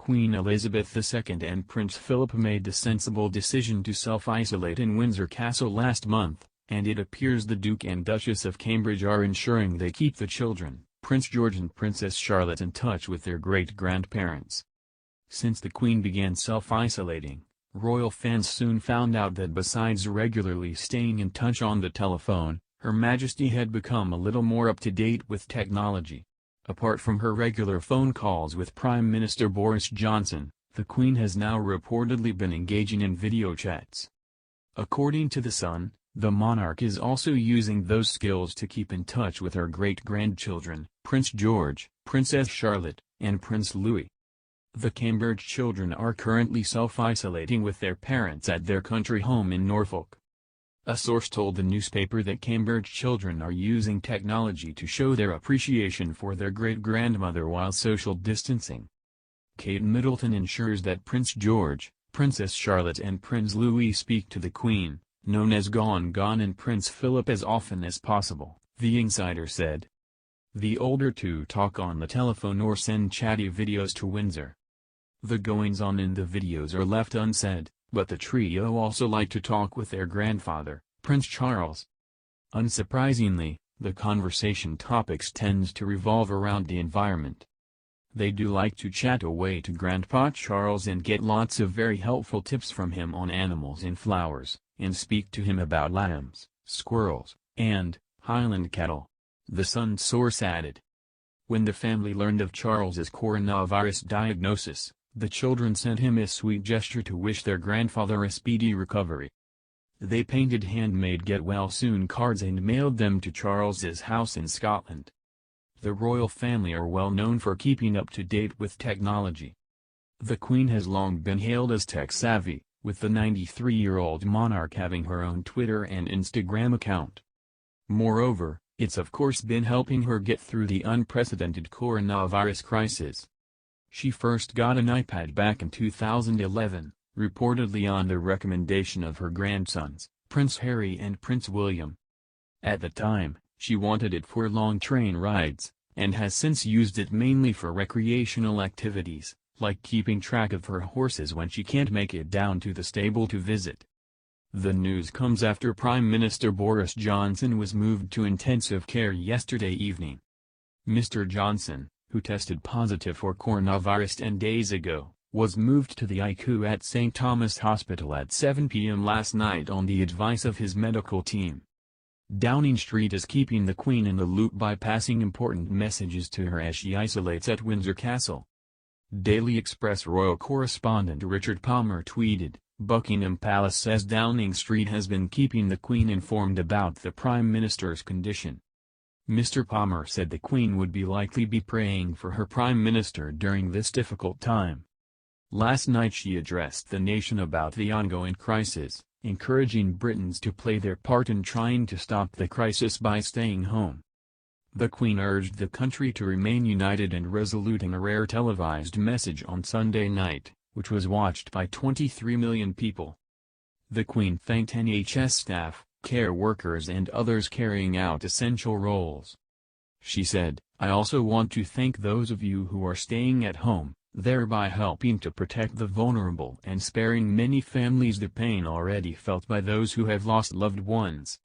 Queen Elizabeth II and Prince Philip made the sensible decision to self-isolate in Windsor Castle last month, and it appears the Duke and Duchess of Cambridge are ensuring they keep the children, Prince George and Princess Charlotte, in touch with their great-grandparents. Since the Queen began self-isolating, royal fans soon found out that besides regularly staying in touch on the telephone, Her Majesty had become a little more up-to-date with technology. Apart from her regular phone calls with Prime Minister Boris Johnson, the Queen has now reportedly been engaging in video chats. According to The Sun, the monarch is also using those skills to keep in touch with her great-grandchildren, Prince George, Princess Charlotte, and Prince Louis. The Cambridge children are currently self-isolating with their parents at their country home in Norfolk. A source told the newspaper that Cambridge children are using technology to show their appreciation for their great-grandmother while social distancing. Kate Middleton ensures that Prince George, Princess Charlotte and Prince Louis speak to the Queen, known as Gone, and Prince Philip as often as possible, the insider said. The older two talk on the telephone or send chatty videos to Windsor. The goings-on in the videos are left unsaid, but the trio also like to talk with their grandfather, Prince Charles. Unsurprisingly, the conversation topics tends to revolve around the environment. They do like to chat away to Grandpa Charles and get lots of very helpful tips from him on animals and flowers, and speak to him about lambs, squirrels, and Highland cattle, the Sun source added. When the family learned of Charles's coronavirus diagnosis, the children sent him a sweet gesture to wish their grandfather a speedy recovery. They painted handmade get-well-soon cards and mailed them to Charles's house in Scotland. The royal family are well known for keeping up to date with technology. The Queen has long been hailed as tech-savvy, with the 93-year-old monarch having her own Twitter and Instagram account. Moreover, it's of course been helping her get through the unprecedented coronavirus crisis. She first got an iPad back in 2011, reportedly on the recommendation of her grandsons, Prince Harry and Prince William. At the time, she wanted it for long train rides, and has since used it mainly for recreational activities, like keeping track of her horses when she can't make it down to the stable to visit. The news comes after Prime Minister Boris Johnson was moved to intensive care yesterday evening. Mr. Johnson, who tested positive for coronavirus 10 days ago, was moved to the ICU at St. Thomas Hospital at 7 p.m. last night on the advice of his medical team. Downing Street is keeping the Queen in the loop by passing important messages to her as she isolates at Windsor Castle. Daily Express royal correspondent Richard Palmer tweeted, "Buckingham Palace says Downing Street has been keeping the Queen informed about the Prime Minister's condition." Mr. Palmer said the Queen would likely be praying for her Prime Minister during this difficult time. Last night she addressed the nation about the ongoing crisis, encouraging Britons to play their part in trying to stop the crisis by staying home. The Queen urged the country to remain united and resolute in a rare televised message on Sunday night, which was watched by 23 million people. The Queen thanked NHS staff, care workers and others carrying out essential roles. She said, "I also want to thank those of you who are staying at home, thereby helping to protect the vulnerable and sparing many families the pain already felt by those who have lost loved ones."